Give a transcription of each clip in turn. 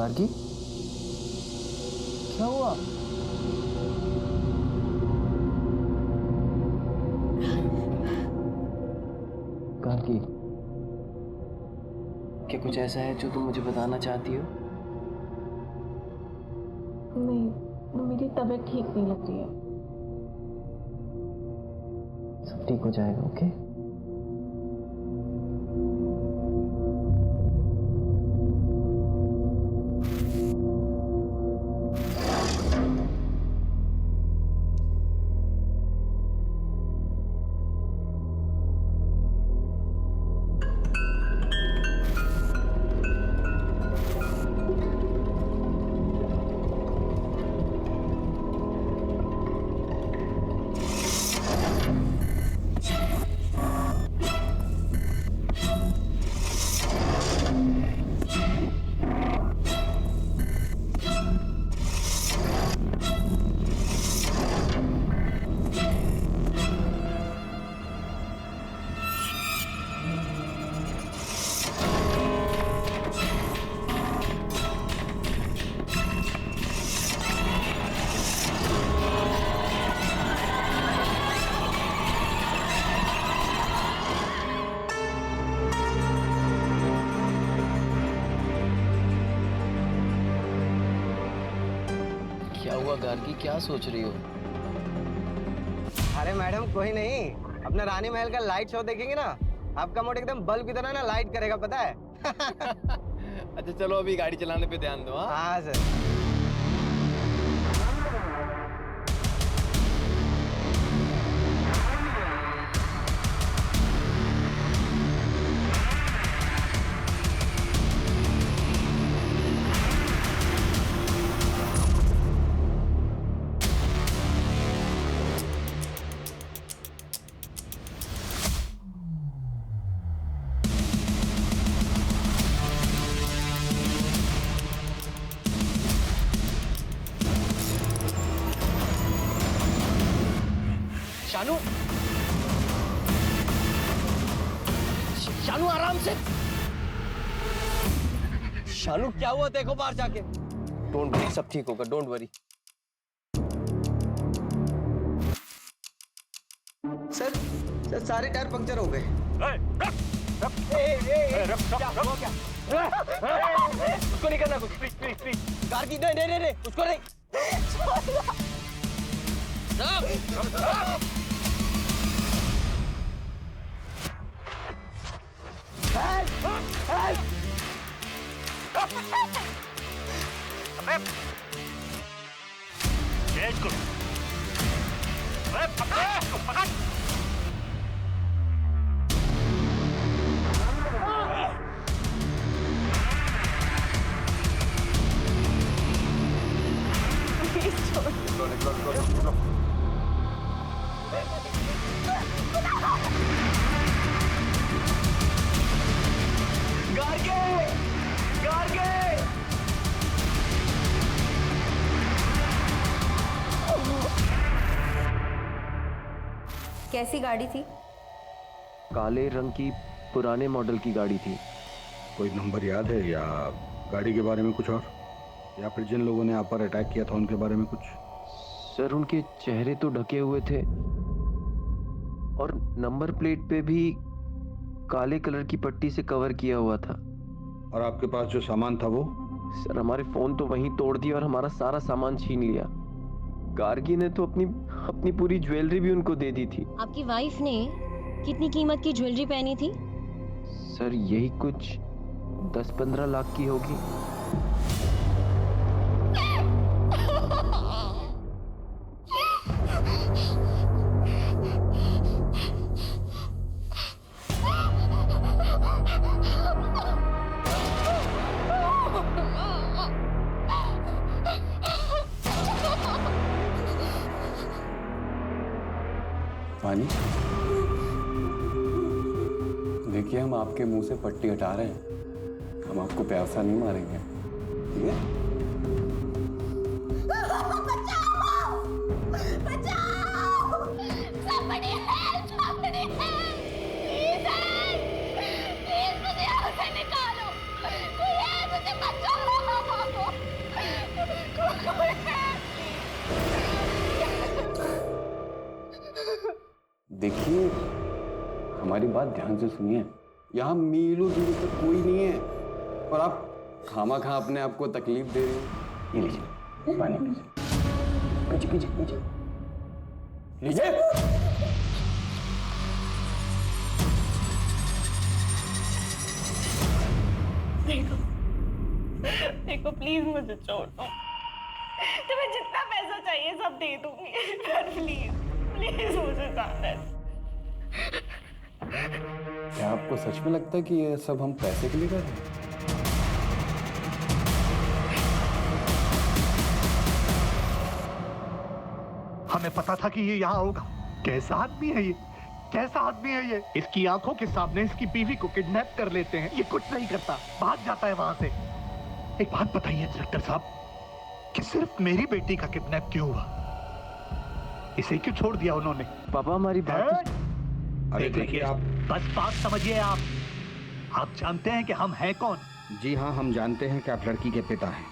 गार्गी, क्या हुआ? गार्गी, क्या कुछ ऐसा है जो तुम मुझे बताना चाहती हो? नहीं, मेरी तबीयत ठीक नहीं लग रही है। सब ठीक हो जाएगा, ओके? क्या हुआ गार्गी, क्या सोच रही हो? अरे मैडम कोई नहीं, अपना रानी महल का लाइट शो देखेंगे ना, आपका मूड एकदम बल्ब की तरह ना लाइट करेगा, पता है? अच्छा चलो अभी गाड़ी चलाने पे ध्यान दो। हाँ सर। शानू, शानू आराम से। शानू क्या हुआ, देखो बाहर जाके। डोंट वरी, सब ठीक होगा, डोंट वरी। सर सारे टायर पंक्चर हो गए। उसको नहीं करना कुछ, प्लीज प्लीज प्लीज। गार्गी नहीं नहीं नहीं, उसको नहीं। कैसी गाड़ी थी? काले रंग की पुराने मॉडल की गाड़ी थी। कोई नंबर याद है या गाड़ी के बारे में कुछ और, या फिर जिन लोगों ने आप पर अटैक किया था उनके बारे में कुछ? सर उनके चेहरे तो ढके हुए थे और नंबर प्लेट पे भी काले कलर की पट्टी से कवर किया हुआ था। और आपके पास जो सामान था वो? सर हमारे फोन तो वहीं तोड़ दिया और हमारा सारा सामान छीन लिया। गार्गी ने तो अपनी पूरी ज्वेलरी भी उनको दे दी थी। आपकी वाइफ ने कितनी कीमत की ज्वेलरी पहनी थी? सर यही कुछ 10-15 लाख की होगी। पानी, देखिए हम आपके मुंह से पट्टी हटा रहे हैं, हम आपको प्यासा नहीं मारेंगे, ठीक है? देखिए, हमारी बात ध्यान से सुनिए। यहाँ मीलों दूर तक कोई नहीं है और आप खामा-खा अपने आप को तकलीफ दे रहे हो। ये लीजिए पानी पीजिए, पीजिए पीजिए लीजिए। देखो प्लीज मुझे छोड़ दो। तुम्हें जितना पैसा चाहिए सब दे दूंगी, पर प्लीज प्लीज मुझे जाना है। क्या आपको सच में लगता है कि ये सब हम पैसे के लिए कर रहे हैं? हमें पता था कि ये यहाँ होगा। कैसा आदमी है ये, कैसा आदमी है ये। इसकी आंखों के सामने इसकी बीवी को किडनैप कर लेते हैं, ये कुछ नहीं करता, भाग जाता है वहां से। एक बात बताइए इंस्पेक्टर साहब, कि सिर्फ मेरी बेटी का किडनैप क्यों हुआ? इसे क्यों छोड़ दिया उन्होंने? पापा हमारी बात अरे देखिए आप, बस बात समझिए। आप जानते हैं कि हम हैं कौन? जी हाँ, हम जानते हैं कि आप लड़की के पिता हैं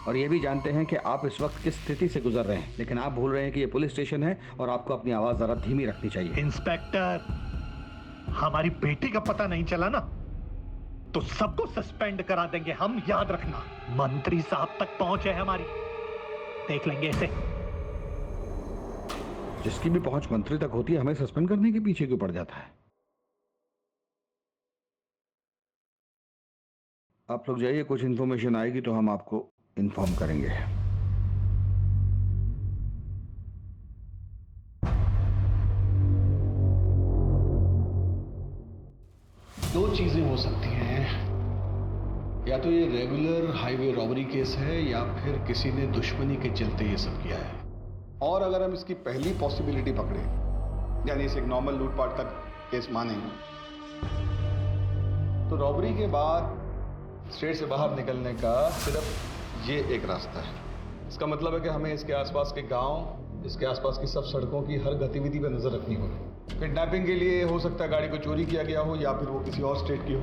और ये भी जानते हैं कि आप इस वक्त किस स्थिति से गुजर रहे हैं, लेकिन आप भूल रहे हैं कि ये पुलिस स्टेशन है और आपको अपनी आवाज जरा धीमी रखनी चाहिए। इंस्पेक्टर, हमारी बेटी का पता नहीं चला ना तो सबको सस्पेंड करा देंगे हम, याद रखना। मंत्री साहब तक पहुंच है हमारी, देख लेंगे इसे। जिसकी भी पहुंच मंत्री तक होती है, हमें सस्पेंड करने के पीछे क्यों पड़ जाता है? आप लोग जाइए, कुछ इन्फॉर्मेशन आएगी तो हम आपको इन्फॉर्म करेंगे। दो चीजें हो सकती हैं, या तो ये रेगुलर हाईवे रॉबरी केस है या फिर किसी ने दुश्मनी के चलते ये सब किया है। और अगर हम इसकी पहली पॉसिबिलिटी पकड़े, यानी इसे एक नॉर्मल लूटपाट का केस माने, तो रॉबरी के बाद स्टेट से बाहर निकलने का सिर्फ ये एक रास्ता है। इसका मतलब है कि हमें इसके आसपास के गांव, इसके आसपास की सब सड़कों की हर गतिविधि पर नजर रखनी होगी। किडनैपिंग के लिए हो सकता है गाड़ी को चोरी किया गया हो या फिर वो किसी और स्टेट की हो।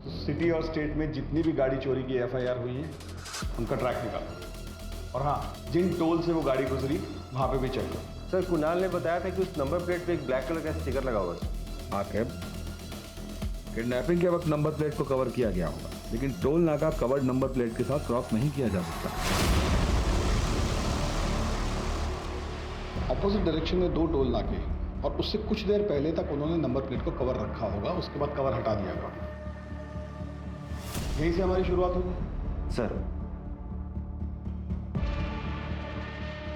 तो सिटी और स्टेट में जितनी भी गाड़ी चोरी की FIR हुई है उनका ट्रैक निकालो, और हाँ, जिन टोल से वो गाड़ी गुजरी वहाँ पे भी चेक करो। सर कुणाल ने बताया था कि उस नंबर प्लेट पे एक ब्लैक कलर का स्टिकर लगा हुआ था। आकिब, किडनैपिंग के वक्त नंबर प्लेट को कवर किया गया होगा, लेकिन टोल नाका कवर्ड नंबर प्लेट के साथ क्रॉस नहीं किया जा सकता। अपोजिट डायरेक्शन में 2 टोल नाके और उससे कुछ देर पहले तक उन्होंने नंबर प्लेट को कवर रखा होगा, उसके बाद कवर हटा दिया होगा। यहीं से हमारी शुरुआत होगी। सर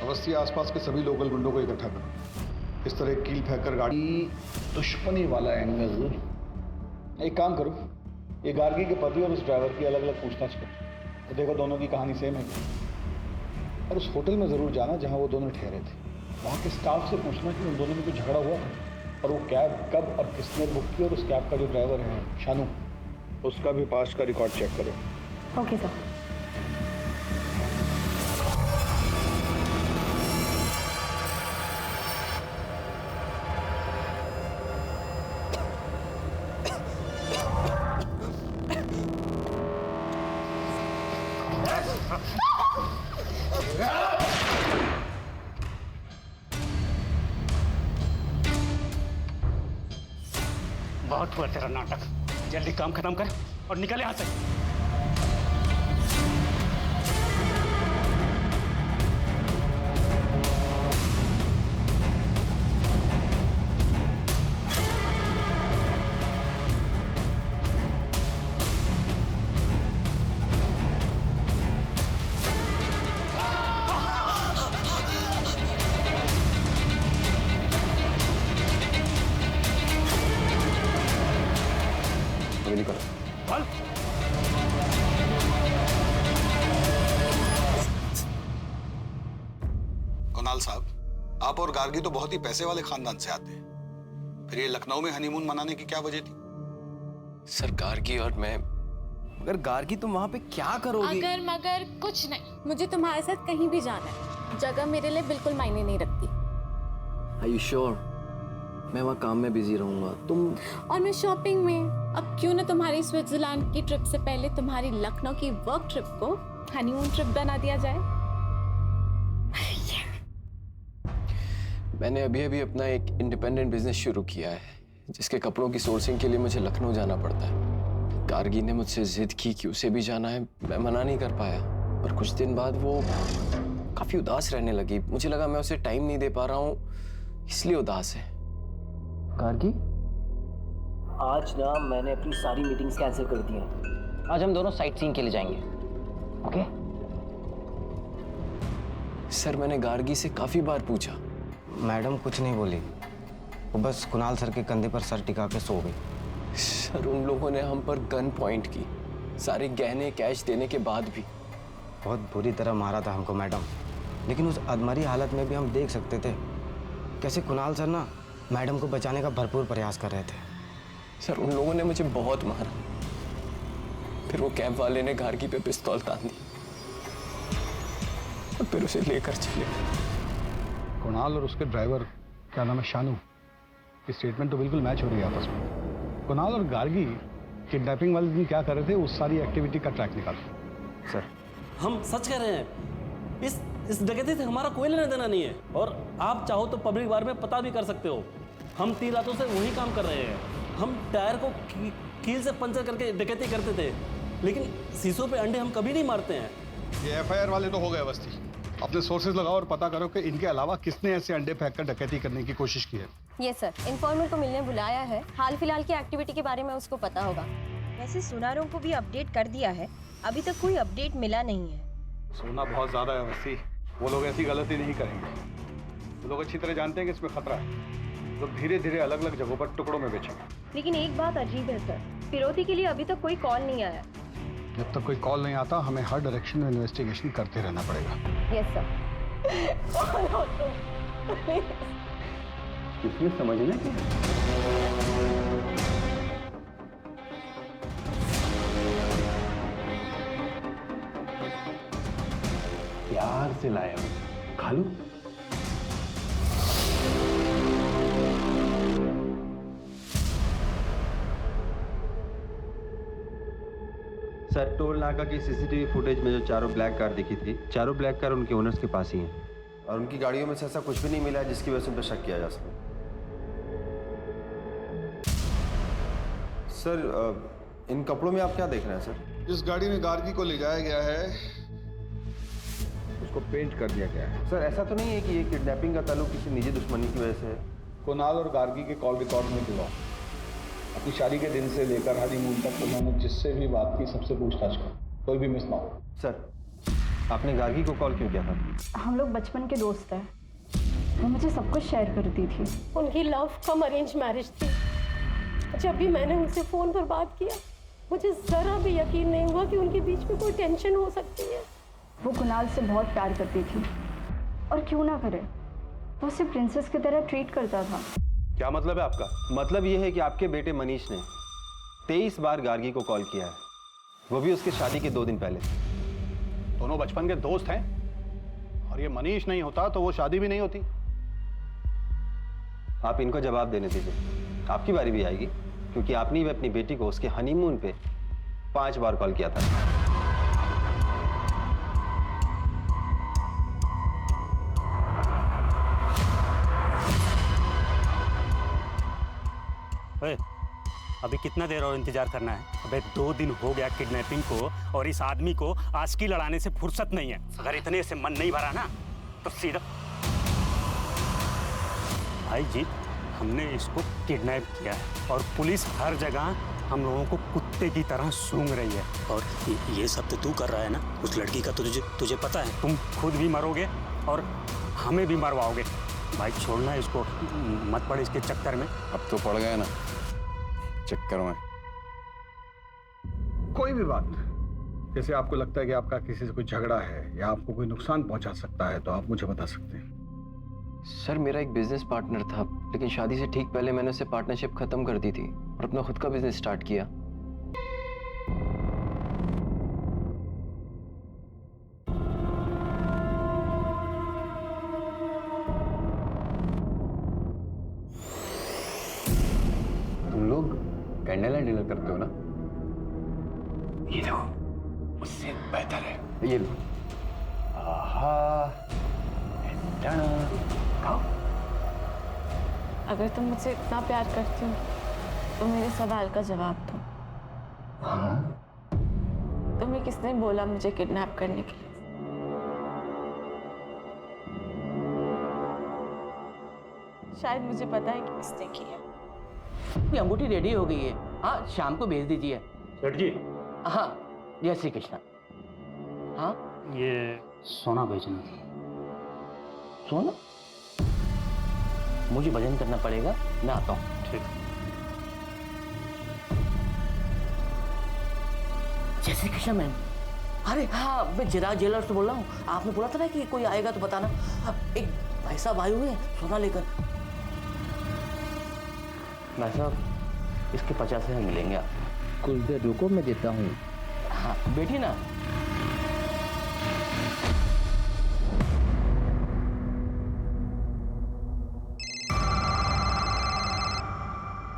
अवस्थी आसपास के सभी लोकल गुंडों को इकट्ठा करो। इस तरह कील फेंककर गाड़ी दुश्मनी वाला एंगल। एक काम करो, ये गार्गी के पति और उस ड्राइवर की अलग अलग पूछताछ करो तो देखो दोनों की कहानी सेम है। और उस होटल में ज़रूर जाना जहां वो दोनों ठहरे थे, वहाँ के स्टाफ से पूछना कि उन दोनों में कुछ झगड़ा हुआ था और वो कैब कब और किसने बुक की, और उस कैब का जो ड्राइवर है शानू, उसका भी पास्ट का रिकॉर्ड चेक करो। Okay sir. बहुत हुआ तेरा नाटक, जल्दी काम खत्म कर और निकल यहाँ से। कुणाल साहब, आप और गार्गी तो बहुत ही पैसे वाले खानदान से आते हैं, फिर ये लखनऊ में हनीमून मनाने की क्या वजह थी? सर गार्गी और मैं। अगर गार्गी तुम वहाँ पे क्या करोगी? अगर मगर कुछ नहीं, मुझे तुम्हारे साथ कहीं भी जाना है। जगह मेरे लिए बिल्कुल मायने नहीं रखती। Are you sure? मैं वहाँ काम में बिजी रहूंगा, तुम। और मैं शॉपिंग में। अब क्यों ना तुम्हारी स्विट्जरलैंड की ट्रिप से पहले तुम्हारी लखनऊ की वर्क ट्रिप को हनीमून ट्रिप बना दिया जाए। मैंने अभी अभी अपना एक इंडिपेंडेंट बिजनेस शुरू किया है, जिसके कपड़ों की सोर्सिंग के लिए मुझे लखनऊ जाना पड़ता है। गार्गी ने मुझसे जिद की कि उसे भी जाना है, मैं मना नहीं कर पाया। पर कुछ दिन बाद वो काफी उदास रहने लगी। मुझे लगा मैं उसे टाइम नहीं दे पा रहा हूँ, इसलिए उदास है। गार्गी, आज ना मैंने अपनी सारी मीटिंग्स कैंसिल कर दी हैं। आज हम दोनों साइट सीइंग के लिए जाएंगे, ओके? सर, मैंने गार्गी से काफी बार पूछा। मैडम कुछ नहीं बोली, वो बस कुणाल सर के कंधे पर सर टिका के सो गई। सर, उन लोगों ने हम पर गन पॉइंट की, सारे गहने कैश देने के बाद भी। बहुत बुरी तरह मारा था हमको मैडम, लेकिन उस अधमरी हालत में भी हम देख सकते थे कैसे कुणाल सर ना मैडम को बचाने का भरपूर प्रयास कर रहे थे। सर, उन लोगों ने मुझे बहुत मारा। फिर वो कैब वाले ने गार्गी पे पिस्तौल तान दी और फिर उसे लेकर चले गए। कुणाल और उसके ड्राइवर, क्या नाम है, शानू, की स्टेटमेंट तो बिल्कुल मैच हो रही है आपस में। कुणाल और गार्गी किडनैपिंग वाले दिन क्या कर रहे थे, उस सारी एक्टिविटी का ट्रैक निकालो। सर, हम सच कह रहे हैं, इस डकैती से हमारा कोई लेना देना नहीं है, और आप चाहो तो पब्लिक बार में पता भी कर सकते हो। हम 3 रातों से वही काम कर रहे हैं। हम टायर को कील से पंचर करके डकैती करते थे, लेकिन शीशों पे अंडे हम कभी नहीं मारते हैं। ये एफआईआर वाले तो हो गए बस्ती। अपने सोर्सेज लगाओ और पता करो कि इनके अलावा किसने ऐसे अंडे फेंक कर डकैती करने की कोशिश की है। ये सर, इन्फॉर्मर को मिलने बुलाया है। हाल फिलहाल की एक्टिविटी के बारे में उसको पता होगा। वैसे सुनारों को भी अपडेट कर दिया है, अभी तक कोई अपडेट मिला नहीं है। सोना बहुत ज्यादा है बस्ती, वो लोग ऐसी गलती नहीं करेंगे। वो लोग अच्छी तरह जानते हैं कि इसमें खतरा है। लोग धीरे धीरे अलग अलग जगहों पर टुकड़ों में बेचेंगे। लेकिन एक बात अजीब है सर, फिरौती के लिए अभी तक कोई कॉल नहीं आया। जब तक कोई कॉल नहीं आता, हमें हर डायरेक्शन में इन्वेस्टिगेशन करते रहना पड़ेगा। Yes sir. इसमें समझना क्या? प्यार से लाया हूं, खा लो। सर, टोल नाका की सीसीटीवी फुटेज में जो चारों ब्लैक कार दिखी थी, चारों ब्लैक कार उनके ओनर्स के पास ही हैं। और उनकी गाड़ियों में से ऐसा कुछ भी नहीं मिला है जिसकी वजह से उन पर शक किया जा सके। सर, इन कपड़ों में आप क्या देख रहे हैं सर? जिस गाड़ी में गार्गी को ले जाया गया है उसको पेंट कर दिया गया है। सर, ऐसा तो नहीं है कि ये किडनैपिंग का ताल्लुक किसी निजी दुश्मनी की वजह से है? कुणाल और गार्गी के कॉल रिकॉर्ड में दिखाओ। अपनी शादी के दिन से लेकर हनीमून तक उन्होंने जिससे भी बात की सबसे पूछताछ कर, कोई भी मिस ना हो। सर, आपने गार्गी को कॉल क्यों किया था? हम लोग बचपन के दोस्त हैं। वो मुझे सब कुछ शेयर करती थी। उनकी लव कम अरेंज मैरिज थी। जब भी मैंने उनसे फ़ोन पर बात किया, मुझे ज़रा भी यकीन नहीं हुआ कि उनके बीच में कोई टेंशन हो सकती है। वो कुणाल से बहुत प्यार करती थी, और क्यों ना करे, वो उसे प्रिंसेस की तरह ट्रीट करता था। क्या मतलब है आपका? मतलब ये है कि आपके बेटे मनीष ने 23 बार गार्गी को कॉल किया है, वो भी उसकी शादी के 2 दिन पहले। दोनों बचपन के दोस्त हैं, और ये मनीष नहीं होता तो वो शादी भी नहीं होती। आप इनको जवाब देने दीजिए, आपकी बारी भी आएगी, क्योंकि आपने भी अपनी बेटी को उसके हनीमून पे 5 बार कॉल किया था। अभी कितना देर और इंतजार करना है? अबे 2 दिन हो गया किडनैपिंग को, और इस आदमी को आशिकी लड़ाने से फुर्सत नहीं है। अगर इतने से मन नहीं भरा ना तो सीधा भाई जी, हमने इसको किडनैप किया है और पुलिस हर जगह हम लोगों को कुत्ते की तरह सूंघ रही है। और ये सब तो तू कर रहा है ना? उस लड़की का तुझे पता है, तुम खुद भी मरोगे और हमें भी मरवाओगे। भाई छोड़ना इसको, मत पड़ इसके चक्कर में। अब तो पड़ गए ना चक्कर में। कोई भी बात, जैसे आपको लगता है कि आपका किसी से कोई झगड़ा है या आपको कोई नुकसान पहुंचा सकता है, तो आप मुझे बता सकते हैं। सर, मेरा एक बिजनेस पार्टनर था, लेकिन शादी से ठीक पहले मैंने उससे पार्टनरशिप खत्म कर दी थी और अपना खुद का बिजनेस स्टार्ट किया। तुम लोग कैंडल लाइट डीलर करते हो ना? ये देखो, उससे बेहतर है। ये लो। आहा, खाओ। अगर तुम मुझसे इतना प्यार करती हो तो मेरे सवाल का जवाब दो। तुम्हें किसने बोला मुझे किडनैप करने के लिए? शायद मुझे पता है कि किसने किया। ये अंगूठी रेडी हो गई है, हाँ शाम को भेज दीजिए। सेठ जी, हाँ जय श्री कृष्ण। हाँ ये सोना बेचना। सोना? मुझे भजन करना पड़ेगा, मैं आता हूँ। ठीक। जय श्री कृष्ण मैम। अरे हाँ, मैं चिराग ज्वेलर्स से बोल रहा हूँ। आपने बोला था ना कि कोई आएगा तो बताना। एक भाई साहब आए हुए हैं सोना लेकर। भाई साहब, इसके 50,000 मिलेंगे आप। कुछ देर रुको, मैं देता हूँ। हाँ बैठिए ना।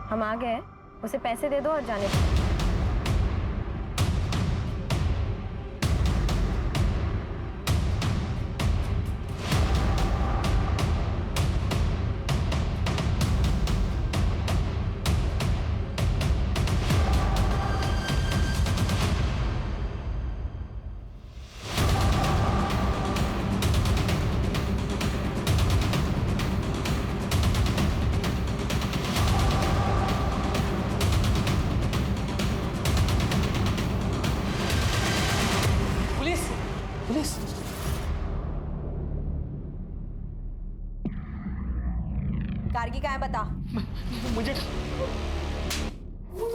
हम आ गए, उसे पैसे दे दो और जाने दो। पुलिस! गार्गी कहाँ है बता। मुझे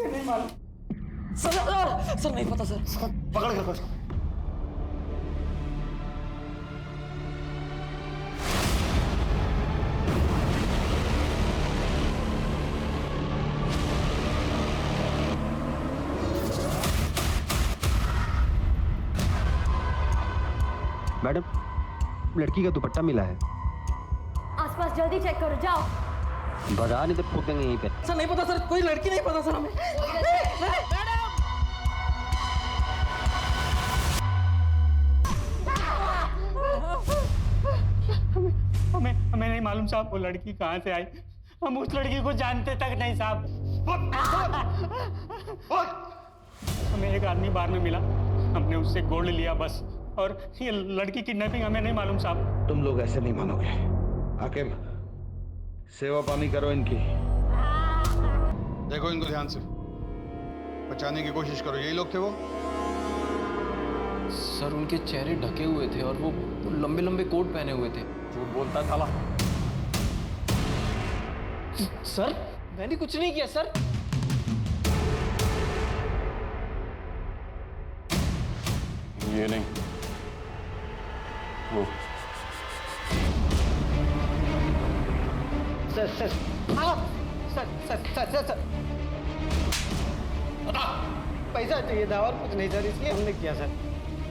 नहीं मालूम सर नहीं पता सर। पकड़ कर उसको। मैडम, लड़की का दुपट्टा मिला है। आसपास जल्दी चेक करो, जाओ। बता नहीं तो ठोक देंगे यहीं पे। सर नहीं पता सर, कोई लड़की नहीं पता सर हमें। हमें नहीं मालूम साहब वो लड़की कहाँ से आई। हम उस लड़की को जानते तक नहीं साहब। हमें एक आदमी बार में मिला, हमने उससे गोल्ड लिया बस। और ये लड़की किडनैपिंग हमें नहीं मालूम साहब। तुम लोग ऐसे नहीं मानोगे। आकिब, सेवा पानी करो इनकी। देखो इनको ध्यान से, बचाने की कोशिश करो। यही लोग थे वो? सर उनके चेहरे ढके हुए थे और वो लंबे लंबे कोट पहने हुए थे। झूठ बोलता साला। सर मैंने कुछ नहीं किया सर। ये नहीं, वो sir sir sir sir sir sir sir पैसा चाहिए था और कुछ नहीं सर, इसलिए हमने किया सर।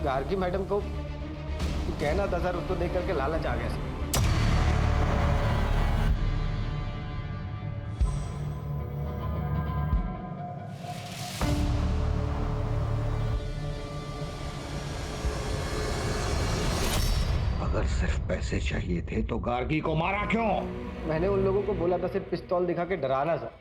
गार्गी मैडम को कहना था सर, उसको देख करके लालच आ गया सर। अगर सिर्फ पैसे चाहिए थे तो गार्गी को मारा क्यों? मैंने उन लोगों को बोला था सिर्फ पिस्तौल दिखा के डराना सर।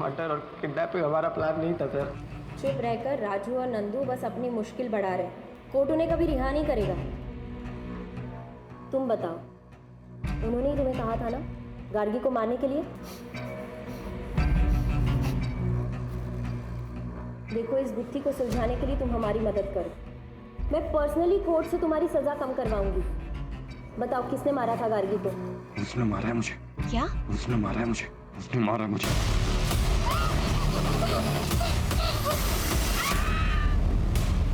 मर्डर और किडनैपिंग हमारा प्लान नहीं था सर। चुप रहकर राजू और नंदू बस अपनी मुश्किल बढ़ा रहे। कोर्ट उन्हें कभी रिहा नहीं करेगा। तुम बताओ, उन्होंने ही तुम्हें कहा था ना गार्गी को मारने के लिए। देखो, इस गुत्थी को सुलझाने के लिए तुम हमारी मदद करो। मैं पर्सनली कोर्ट से तुम्हारी सजा कम करवाऊंगी। बताओ, किसने मारा था गार्गी को? उसने मारा है मुझे। क्या? उसने मारा है मुझे। उसने मारा है मुझे।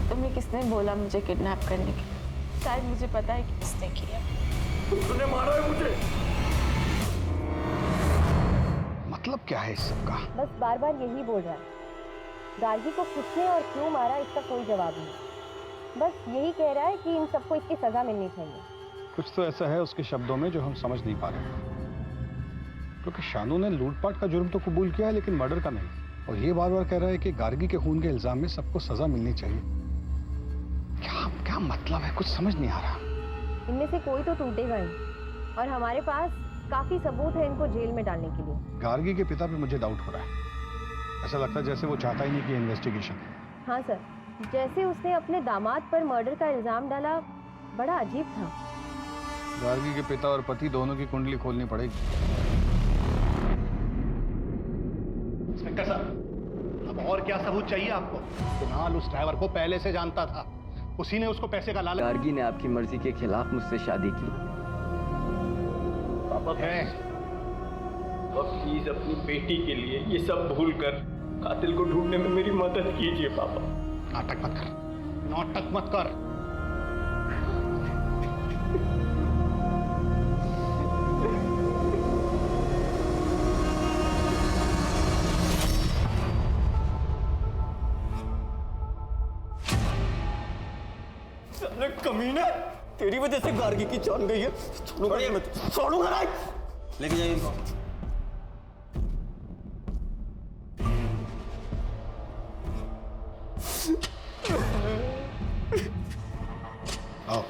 तुम्हें किसने बोला मुझे किडनैप करने के लिए? शायद मुझे पता है कि किसने किया। उसने मारा है मुझे। मतलब क्या है इस सब का? बस बार बार यही बोल रहा है। गार्गी को किसने और क्यों मारा, इसका कोई जवाब नहीं। बस यही कह रहा है कि इन सबको इसकी सजा मिलनी चाहिए। कुछ तो ऐसा है उसके शब्दों में जो हम समझ नहीं पा रहे, क्योंकि शानू ने लूटपाट का जुर्म तो कबूल किया है लेकिन मर्डर का नहीं। और ये बार बार कह रहा है कि गार्गी के खून के इल्जाम में सबको सजा मिलनी चाहिए। क्या क्या मतलब है, कुछ समझ नहीं आ रहा। इनमें से कोई तो टूटेगा ही, और हमारे पास काफी सबूत है इनको जेल में डालने के लिए। गार्गी के पिता पे मुझे डाउट हो रहा है। ऐसा लगता है जैसे वो चाहता ही नहीं कि इन्वेस्टिगेशन। हाँ सर, जैसे उसने अपने दामाद पर मर्डर का इल्जाम डाला, बड़ा अजीब था। गार्गी के पिता और पति दोनों की कुंडली खोलनी पड़ेगी। इंस्पेक्टर साहब, अब और क्या सबूत चाहिए आपको? कुणाल उस ड्राइवर को पहले से जानता था, उसी ने उसको पैसे का लालच। गार्गी ने आपकी मर्जी के खिलाफ मुझसे शादी की। पापा है अब प्लीज अपनी बेटी के लिए ये सब भूल कर कातिल को ढूंढने में मेरी मदद कीजिए पापा। नाटक मत कर, नाटक मत कर। साले कमीने, तेरी वजह से गार्गी की जान गई है। छोड़ूंगा मैं, छोड़ूंगा नहीं। लेके जाइए इनको। आओ।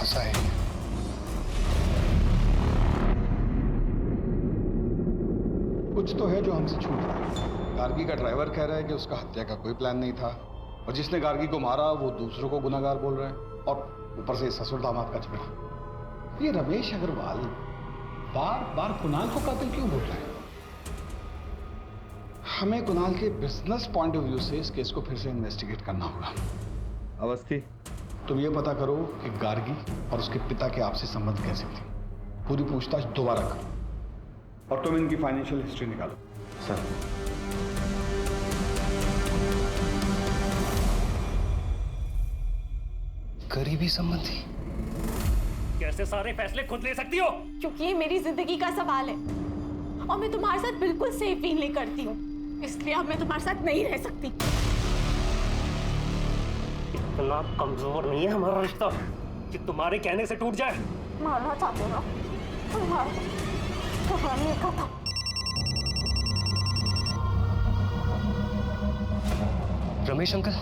फंसा है। कुछ तो है जो हमसे छूट रहा है। गार्गी का ड्राइवर कह रहा है कि उसका हत्या का कोई प्लान नहीं था और जिसने गार्गी को मारा वो दूसरों को गुनाहगार बोल रहे हैं और ऊपर से ससुर दामाद का झगड़ा। ये रमेश अग्रवाल बार बार कुणाल को कातिल क्यों बोल रहे हैं? हमें कुणाल के बिजनेस पॉइंट ऑफ व्यू से इस केस को फिर से इन्वेस्टिगेट करना होगा। अवस्थी, तुम ये पता करो कि गार्गी और उसके पिता के आपसी संबंध कैसे थे। पूरी पूछताछ दोबारा करो और तुम इनकी फाइनेंशियल हिस्ट्री निकालो। सर, करीबी संबंधी कैसे सारे फैसले खुद ले सकती हो? क्योंकि ये मेरी जिंदगी का सवाल है और मैं तुम्हारे साथ बिल्कुल सेफ फील नहीं करती हूँ, इसलिए अब मैं तुम्हारे साथ नहीं रह सकती। इतना कमजोर नहीं है हमारा रिश्ता कि तुम्हारे कहने से टूट जाए। मारना चाहते हो ना? तो मारो, तो मारने का था। रमेश अंकल,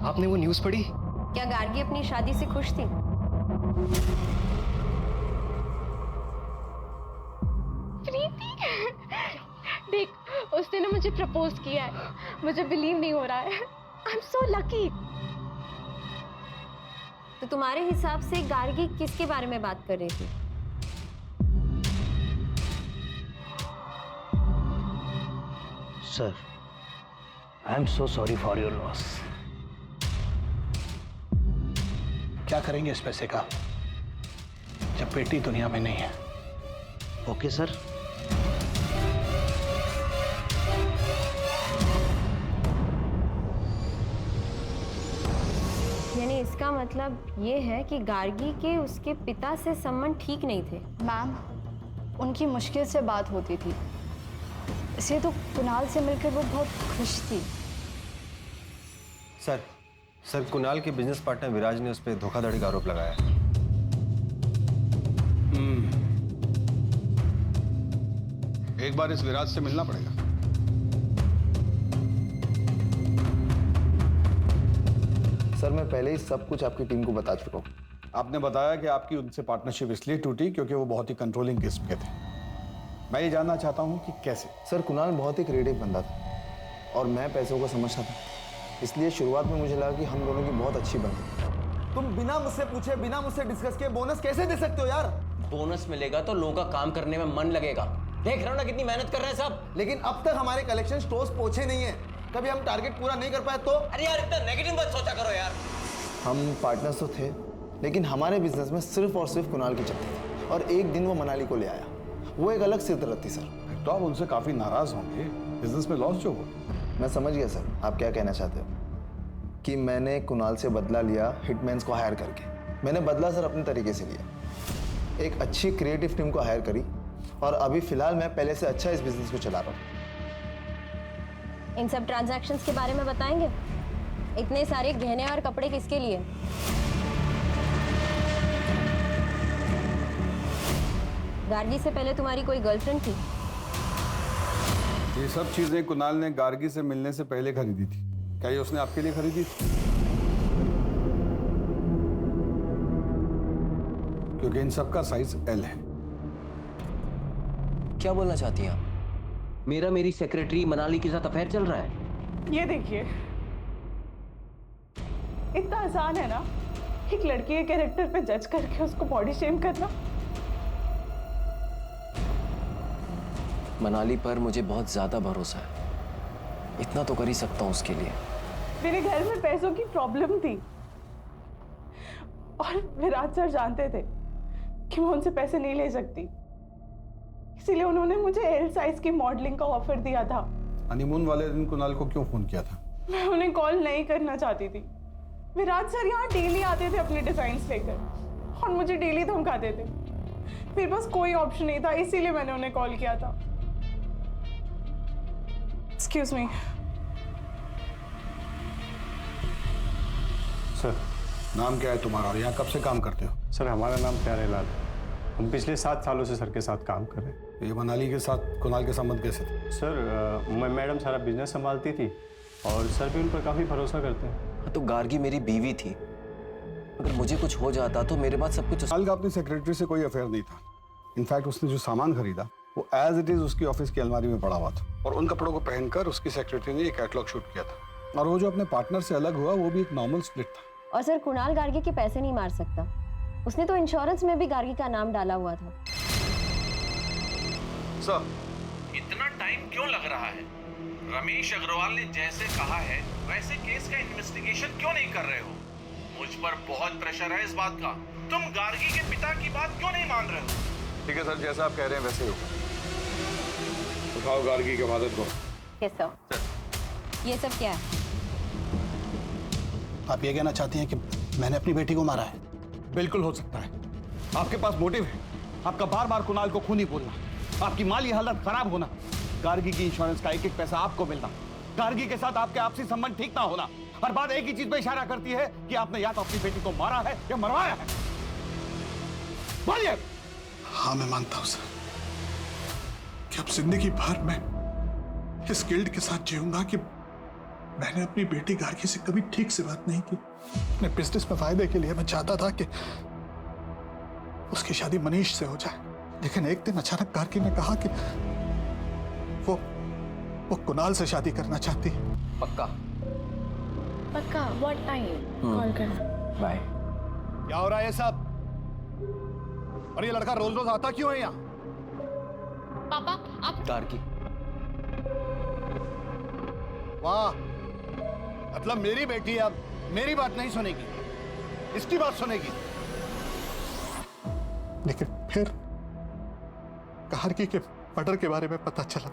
आपने वो न्यूज़ पढ़ी? क्या गार्गी अपनी शादी से खुश थी? प्रीति, देख उसने ना मुझे प्रपोज किया है, मुझे बिलीव नहीं हो रहा है। I am so lucky. तो तुम्हारे हिसाब से गार्गी किसके बारे में बात कर रही थी? Sir, I am so sorry for your loss. क्या करेंगे इस पैसे का जब बेटी दुनिया में नहीं है? Okay sir. यानी इसका मतलब ये है कि गार्गी के उसके पिता से संबंध ठीक नहीं थे। मैम, उनकी मुश्किल से बात होती थी, इसलिए तो कुणाल से मिलकर वो बहुत खुश थी। सर कुणाल के बिजनेस पार्टनर विराज ने उस पर धोखाधड़ी का आरोप लगाया है। एक बार इस विराज से मिलना पड़ेगा। सर मैं पहले ही सब कुछ आपकी टीम को बता चुका हूँ। आपने बताया कि आपकी उनसे पार्टनरशिप इसलिए टूटी क्योंकि वो बहुत ही कंट्रोलिंग किस्म के थे। मैं ये जानना चाहता हूँ कि कैसे। सर कुणाल बहुत ही क्रिएटिव बंदा था और मैं पैसों को समझता था, इसलिए शुरुआत में मुझे लगा कि हम दोनों की बहुत अच्छी बनती। तुम बिना मुझसे पूछे, बिना मुझसे डिस्कस किए बोनस कैसे दे सकते हो यार? बोनस मिलेगा तो लोगों का काम करने में मन लगेगा। देख रहे हो ना कितनी मेहनत कर रहे हैं सब। लेकिन अब तक हमारे कलेक्शन स्टोर्स पहुंचे नहीं है। कभी हम टारगेट पूरा नहीं कर पाए तो? अरे यार इतना नेगेटिव मत सोचा करो यार। हम पार्टनर्स तो थे, लेकिन हमारे बिजनेस में सिर्फ और सिर्फ कुणाल की चलती थी और एक दिन वो मनाली को ले आया। वो एक अलग सिरदर्द थी सर। तो आप उनसे काफी नाराज होंगे, बिजनेस में लॉस जो हो। मैं समझ गया सर आप क्या कहना चाहते हो, कि मैंने कुणाल से बदला लिया हिटमैन्स को हायर करके। मैंने बदला सर अपने तरीके से लिया, एक अच्छी क्रिएटिव टीम को हायर करी और अभी फिलहाल मैं पहले से अच्छा इस बिजनेस को चला रहा हूँ। इन सब ट्रांजैक्शंस के बारे में बताएंगे? इतने सारे गहने और कपड़े किसके लिए? गार्गी से पहले तुम्हारी कोई गर्लफ्रेंड थी? ये सब चीजें कुणाल ने गार्गी से मिलने से पहले खरीदी थी। क्या ये उसने आपके लिए खरीदी थी? क्योंकि इन सब का साइज एल है। क्या बोलना चाहती हैं आप? मेरी सेक्रेटरी मनाली के साथ अफेयर चल रहा है? ये देखिए, इतना आसान है ना एक लड़की के कैरेक्टर पे जज करके उसको बॉडी शेम करना। मनाली पर मुझे बहुत ज्यादा भरोसा है, इतना तो कर ही सकता हूँ उसके लिए। मेरे घर में पैसों की प्रॉब्लम थी और विराट सर जानते थे कि मैं उनसे पैसे नहीं ले सकती, इसीलिए उन्होंने मुझे एल साइज की मॉडलिंग का ऑफर दिया था। हनीमून वाले दिन कुणाल को क्यों फोन किया था? मैं उन्हें कॉल नहीं करना चाहती थी। विराट सर यहाँ डेली आते थे अपने डिजाइन्स लेकर और मुझे डेली धमकाते थे। मेरे पास कोई ऑप्शन नहीं था, इसीलिए मैंने उन्हें कॉल किया था। Excuse me sir. नाम क्या है तुम्हारा और यहाँ कब से काम करते हो? सर हमारा नाम प्यारेलाल है। हम पिछले 7 सालों से सर के साथ काम कर रहे हैं। ये मनाली के साथ कुणाल के संबंध कैसे थे? सर मैडम सारा बिजनेस संभालती थी और सर भी उन पर काफ़ी भरोसा करते हैं। हाँ, तो गार्गी मेरी बीवी थी, अगर मुझे कुछ हो जाता तो मेरे बाद सब कुछ। कुणाल का अपनी सेक्रेटरी से कोई अफेयर नहीं था। इनफैक्ट उसने जो सामान खरीदा वो एज इट इज उसकी ऑफिस की अलमारी में पड़ा हुआ था और उन कपड़ों को पहनकर उसकी सेक्रेटरी ने एक कैटलॉग शूट किया था। और वो जो अपने पार्टनर से अलग हुआ वो भी एक नॉर्मल स्प्लिट था। और सर कुणाल गार्गी के पैसे नहीं मार सकता, उसने तो इंश्योरेंस में भी गार्गी का नाम डाला हुआ था। सर, इतना टाइम क्यों लग रहा है? रमेश अग्रवाल ने जैसे कहा है वैसे केस का इन्वेस्टिगेशन क्यों नहीं कर रहे हो? मुझ पर बहुत प्रेशर है इस बात का। तुम गार्गी के पिता की बात क्यों नहीं मान रहे हो? ठीक है सर, जैसा आप कह रहे हैं वैसे ही होगा। उठाओ गार्गी के फादर को। Yes sir. ये सब क्या है? आप ये कहना चाहती हैं कि मैंने अपनी बेटी को मारा है? बिल्कुल हो सकता है। आपके पास मोटिव है, आपका बार बार कुणाल को खूनी बोलना, आपकी माली हालत खराब होना, गार्गी की इंश्योरेंस का एक एक पैसा आपको मिलना, गार्गी के साथ आपके आपसी संबंध ठीक ना होना। हर बात एक ही चीज पे इशारा करती है कि आपने या तो अपनी बेटी को मारा है या मरवाया है। बोलिए। हाँ, मैं मानता हूं सर कि अब जिंदगी भर मैं इस गिल्ट के साथ जीऊंगा कि मैंने अपनी बेटी गार्गी से कभी ठीक से बात नहीं की। अपने बिजनेस में फायदे के लिए मैं चाहता था कि उसकी शादी मनीष से हो जाए, लेकिन एक दिन अचानक गार्गी ने कहा कि वो कुणाल से शादी करना चाहती है। पक्का? पक्का। What time? कॉल करना। बाय। क्या हो रहा है ये सब? और ये लड़का रोज रोज आता क्यों है यहाँ? पापा आप। गार्गी। वाह, मतलब मेरी बेटी अब मेरी बात नहीं सुनेगी, इसकी बात सुनेगी। लेकिन फिर गार्गी के मर्डर के बारे में पता चला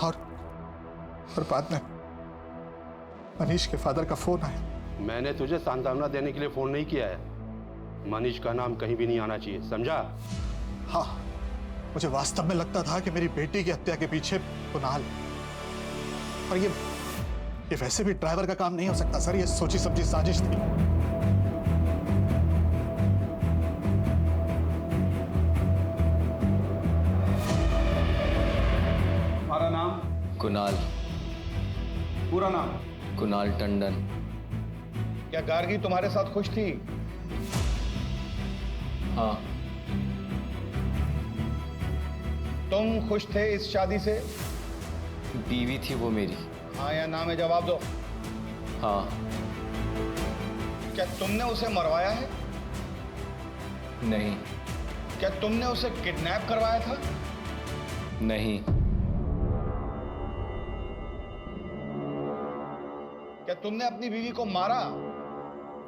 और बाद में मनीष के फादर का फोन आया। मैंने तुझे सांत्वना देने के लिए फोन नहीं किया है। मनीष का नाम कहीं भी नहीं आना चाहिए, समझा? हाँ, मुझे वास्तव में लगता था कि मेरी बेटी की हत्या के पीछे कुणाल, और ये वैसे भी ड्राइवर का काम नहीं हो सकता सर, ये सोची समझी साजिश थी। हमारा नाम? कुणाल। पूरा नाम? कुणाल टंडन। क्या गार्गी तुम्हारे साथ खुश थी? हाँ। तुम खुश थे इस शादी से? बीवी थी वो मेरी। हाँ या ना में जवाब दो। हाँ। क्या तुमने उसे मरवाया है? नहीं। क्या तुमने उसे किडनैप करवाया था? नहीं। क्या तुमने अपनी बीवी को मारा?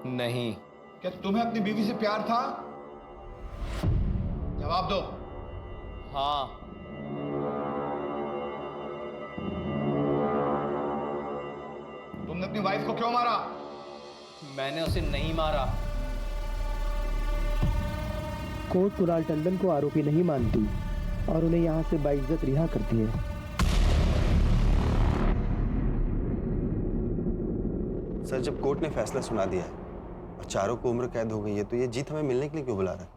नहीं। क्या तुम्हें अपनी बीवी से प्यार था? जवाब दो। हाँ। अपनी वाइफ को क्यों मारा? मैंने उसे नहीं मारा। कोर्ट कुणाल टंडन को आरोपी नहीं मानती और उन्हें यहाँ से बाइज्जत रिहा करती है। सर, जब कोर्ट ने फैसला सुना दिया है और चारों को उम्र कैद हो गई है, तो ये जीत हमें मिलने के लिए क्यों बुला रहा है?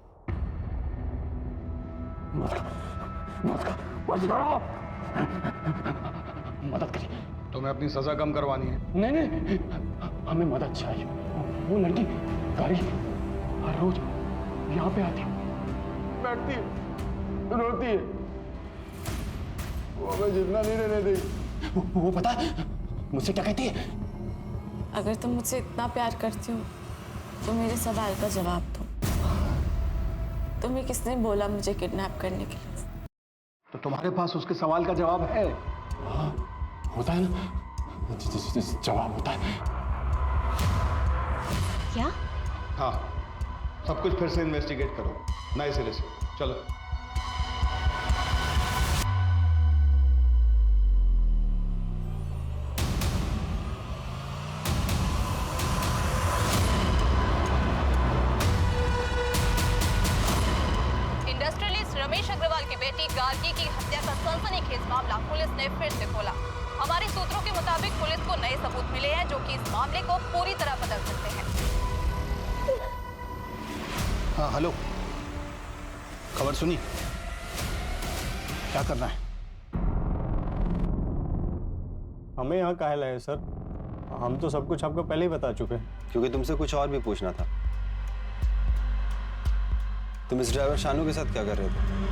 मदद करिए। तुम्हें अपनी सजा कम करवानी है? नहीं, हमें मदद चाहिए। वो लड़की गाड़ी हर रोज यहाँ पे आती, बैठती है, रोती है, वो हमें जितना नहीं रहने देगी। वो पता है मुझसे क्या कहती है? अगर तुम मुझसे इतना प्यार करती हो तो मेरे सवाल का जवाब दो। तुम्हें किसने बोला मुझे किडनैप करने के लिए? तो तुम्हारे पास उसके सवाल का जवाब है? हाँ, होता है ना, जवाब होता है। क्या? हाँ, सब कुछ फिर से इन्वेस्टिगेट करो नए सिरे से। चलो। इंडस्ट्रियलिस्ट रमेश अग्रवाल की बेटी गार्गी की हत्या का सनसनीखेज मामला पुलिस ने फिर से खोला। हमारे सूत्रों के मुताबिक पुलिस को नए सबूत मिले हैं जो कि इस मामले को पूरी तरह बदल सकते हैं। हाँ, हेलो, खबर सुनी? क्या करना है? हमें यहाँ काहे लाए सर? हम तो सब कुछ आपको पहले ही बता चुके हैं। क्योंकि तुमसे कुछ और भी पूछना था। तुम इस ड्राइवर शानू के साथ क्या कर रहे थे?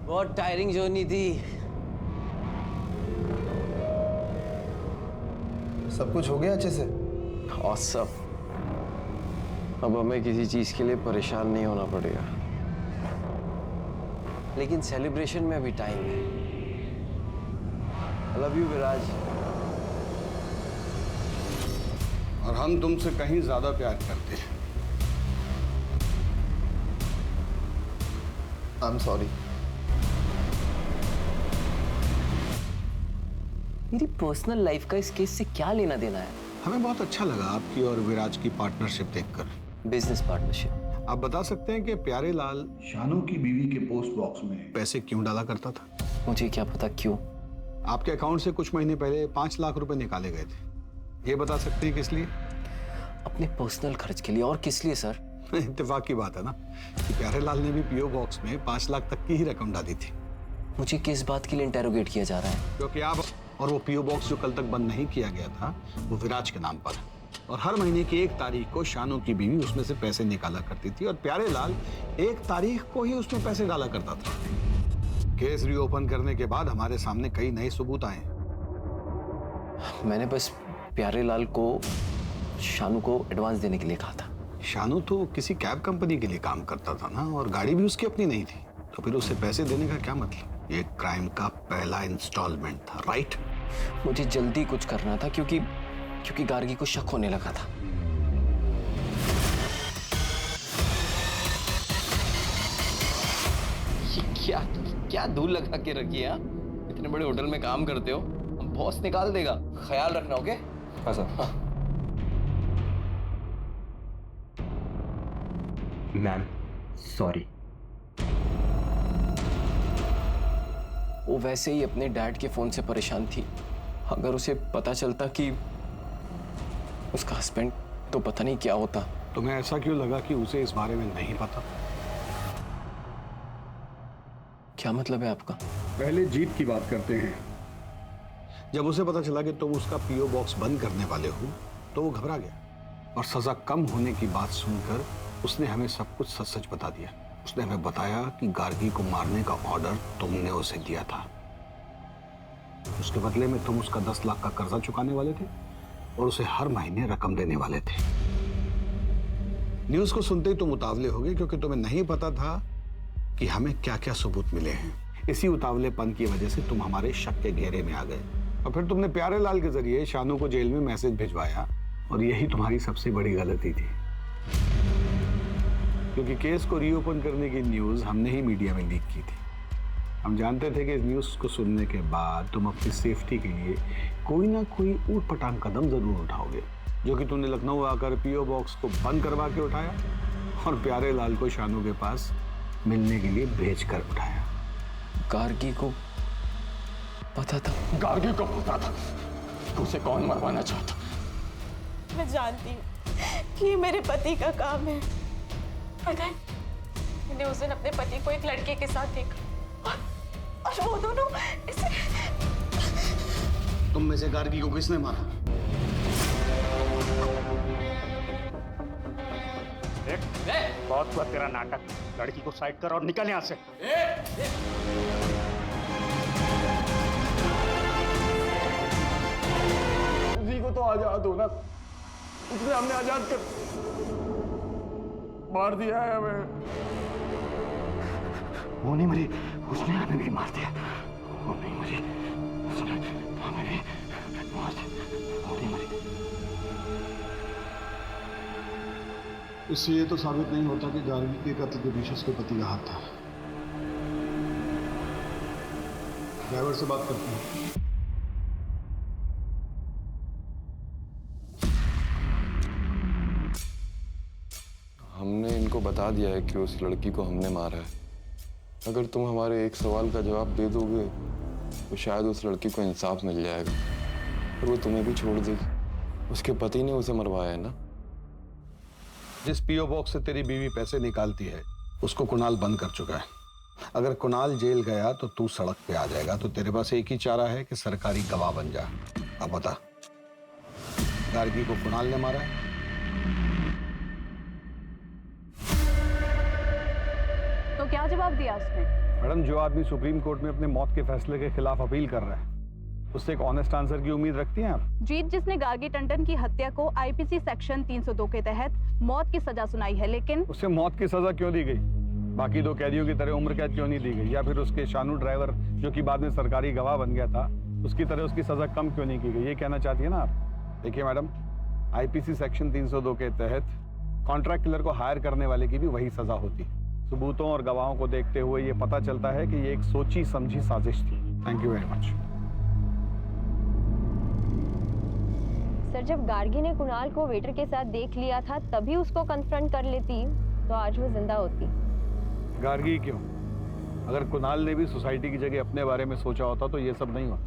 बहुत टायरिंग जर्नी थी। सब कुछ हो गया अच्छे से? ऑसम। अब हमें किसी चीज के लिए परेशान नहीं होना पड़ेगा। लेकिन सेलिब्रेशन में अभी टाइम है। आई लव यू विराज। और हम तुमसे कहीं ज्यादा प्यार करते हैं। I am sorry. मेरी पर्सनल लाइफ का इस केस से क्या लेना देना है? हमें बहुत अच्छा लगा आपकी और विराज की पार्टनरशिप देखकर। Business partnership. आप बता सकते हैं कि प्यारे लाल शानू की बीवी के पोस्ट बॉक्स में पैसे क्यों डाला करता था? मुझे क्या पता क्यों। आपके अकाउंट से कुछ महीने पहले 5 लाख रुपए निकाले गए थे। ये बता सकते हैं किस लिए? अपने पर्सनल खर्च के लिए। और किस लिए सर? इत्तेफाक की बात है ना कि प्यारे लाल ने भी पीओ बॉक्स में 5 लाख तक की ही रकम डाली थी। मुझे किस बात के लिए इंटेरोगेट किया जा रहा है? क्योंकि आप और वो पीओ बॉक्स जो कल तक बंद नहीं किया गया था वो विराज के नाम पर है। और हर महीने की 1 तारीख को शानू की बीवी उसमें से पैसे निकाला करती थी और प्यारे लाल 1 तारीख को ही उसमें पैसे डाला करता था। केस रीओपन करने के बाद हमारे सामने कई नए सबूत आए। मैंने बस प्यारे लाल को शानू को एडवांस देने के लिए कहा था। शानू तो किसी कैब कंपनी के लिए काम करता था ना, और गाड़ी भी उसकी अपनी नहीं थी, तो फिर उसे पैसे देने का क्या मतलब? ये क्राइम का पहला इंस्टॉलमेंट था, राइट? मुझे जल्दी कुछ करना था क्योंकि गार्गी को शक होने लगा था। ये क्या धूल लगा के रखी है? इतने बड़े होटल में काम करते हो, बॉस निकाल देगा, ख्याल रखना। ओके? हाँ सर। Ma'am sorry. वो वैसे ही अपने डैड के फोन से परेशान थी। अगर उसे पता चलता कि उसका हस्बैंड, तो पता नहीं क्या होता। तुम्हें ऐसा क्यों लगा कि उसे इस बारे में नहीं पता? क्या मतलब है आपका? पहले जीत की बात करते हैं। जब उसे पता चला कि तुम उसका पीओ बॉक्स बंद करने वाले हो तो वो घबरा गया और सजा कम होने की बात सुनकर उसने हमें सब कुछ सच सच बता दिया। उसने हमें बताया कि गार्गी को मारने का ऑर्डर तुमने उसे दिया था। उसके बदले में तुम उसका 10 लाख का कर्जा चुकाने वाले थे और उसे हर महीने रकम देने वाले थे। न्यूज़ को सुनते ही तुम उतावले हो गए क्योंकि तुम्हें नहीं पता था कि हमें क्या क्या सबूत मिले हैं। इसी उतावलेपन की वजह से तुम हमारे शक के घेरे में आ गए और फिर तुमने प्यारे लाल के जरिए शानू को जेल में मैसेज भिजवाया और यही तुम्हारी सबसे बड़ी गलती थी, क्योंकि केस को रीओपन करने की न्यूज़ हमने ही मीडिया में लीक की थी। हम जानते थे कि इस न्यूज़ को सुनने के बाद तुम अपनी सेफ्टी के लिए कोई ना कोई ऊटपटांग कदम जरूर उठाओगे, जो कि तुमने लखनऊ आकर पीओ बॉक्स को बंद करवा के उठाया और प्यारे लाल को शानू के पास मिलने के लिए भेज कर उठाया। गार्गी को पता था? गार्गी को पता था कि उसे कौन मरवाना चाहता। मैं जानती हूँ कि ये मेरे पति का काम है। पता है, मैंने उस दिन अपने पति को एक लड़के के साथ देखा और वो दोनों इसे... तुम में से गार्गी को किसने मारा? बहुत हुआ तेरा नाटक। लड़की को साइड कर और निकल यहाँ से। उसी को तो आजाद होना, उसने हमने आजाद कर मार दिया है हमें। वो नहीं मरी, उसने हमें भी मार दिया। वो नहीं मरी, उसने हमें भी मार दिया। वो नहीं मरी। इससे ये तो साबित नहीं होता कि गार्गी के कत्ल के पीछे उसके पति का हाथ था। ड्राइवर से बात करते हैं। हमने इनको बता दिया है कि उस लड़की को हमने मारा है। अगर तुम हमारे एक सवाल का जवाब दे दोगे तो शायद उस लड़की को इंसाफ मिल जाएगा और वो तुम्हें भी छोड़ देगी। उसके पति ने उसे मरवाया है ना। जिस पीओ बॉक्स से तेरी बीवी पैसे निकालती है उसको कुणाल बंद कर चुका है। अगर कुणाल जेल गया तो तू सड़क पे आ जाएगा, तो तेरे पास एक ही चारा है कि सरकारी गवाह बन जा। अब बता, गार्गी को कुणाल ने मारा है? तो क्या जवाब दिया उसने? मैडम, जो आदमी सुप्रीम कोर्ट में अपने मौत के फैसले के खिलाफ अपील कर रहा है, उससे एक ऑनेस्ट आंसर की उम्मीद रखती हैं आप? जीत जिसने गार्गी टंडन की हत्या को आईपीसी सेक्शन 302 के तहत मौत की सजा सुनाई है, लेकिन उसे मौत की सजा क्यों दी गई? बाकी दो कैदियों की तरह उम्र कैद क्यों नहीं दी गई? या फिर उसके शानू ड्राइवर, जो कि बाद में सरकारी गवाह बन गया था, उसकी तरह उसकी सजा कम क्यों नहीं की गई? ये कहना चाहती है ना आप? देखिए मैडम, आईपीसी सेक्शन 302 के तहत कॉन्ट्रैक्ट किलर को हायर करने वाले की भी वही सजा होती। सबूतों और गवाहों को देखते हुए ये पता चलता है कि ये एक सोची समझी साजिश थी। Thank you very much. Sir, जब गार्गी ने कुणाल को वेटर के साथ देख लिया था तभी उसको कन्फ्रंट कर लेती तो आज वो जिंदा होती। गार्गी क्यों? अगर कुणाल ने भी सोसाइटी की जगह अपने बारे में सोचा होता तो ये सब नहीं होता।